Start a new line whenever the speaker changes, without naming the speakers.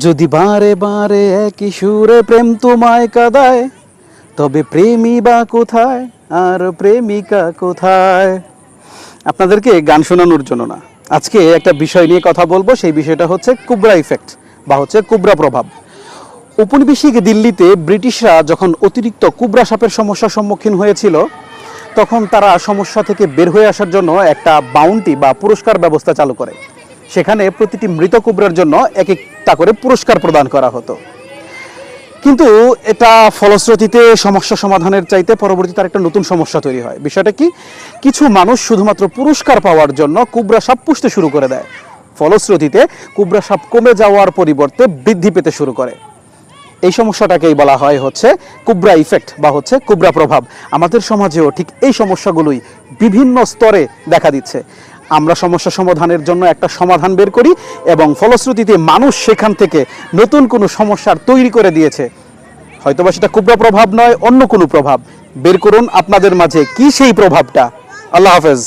যদি বারে বারে একই সুরে প্রেম তোমায় কাঁদায়, তবে প্রেমী বা কোথায় আর প্রেমিকা কোথায়? আপনাদেরকে গান শোনানোর জন্য না, আজকে একটা বিষয় নিয়ে কথা বলবো। সেই বিষয়টা হচ্ছে কুবরা ইফেক্ট বা হচ্ছে কুবরা প্রভাব। উপনিবেশিক দিল্লিতে ব্রিটিশরা যখন অতিরিক্ত কুবরা সাপের সমস্যার সম্মুখীন হয়েছিল, তখন তারা সমস্যা থেকে বের হয়ে আসার জন্য একটা বাউন্টি বা পুরস্কার ব্যবস্থা চালু করে। সেখানে প্রতিটি মৃত কুবরার জন্য এক একটা করে পুরস্কার প্রদান করা হতো। কিন্তু এটা ফলশ্রুতিতে সমস্যা সমাধানের চাইতে পরবর্তীতে তার একটা নতুন সমস্যা তৈরি হয়। বিষয়টা কি? কিছু মানুষ শুধুমাত্র পুরস্কার পাওয়ার জন্য কুবরা সাপ পুষতে শুরু করে দেয়। ফলশ্রুতিতে কুবরা সাপ কমে যাওয়ার পরিবর্তে বৃদ্ধি পেতে শুরু করে। এই সমস্যাটাকেই বলা হয় হচ্ছে কুবরা ইফেক্ট বা হচ্ছে কুবরা প্রভাব। আমাদের সমাজেও ঠিক এই সমস্যাগুলোই বিভিন্ন স্তরে দেখা দিচ্ছে। আমরা সমস্যা সমাধানের জন্য একটা সমাধান বের করি এবং ফলশ্রুতিতে মানুষ সেখান থেকে নতুন কোনো সমস্যার তৈরি করে দিয়েছে। হয়তোবা সেটা কুবরা প্রভাব নয়, অন্য কোনো প্রভাব। বের করুন আপনাদের মাঝে কি সেই প্রভাবটা। আল্লাহ হাফেজ।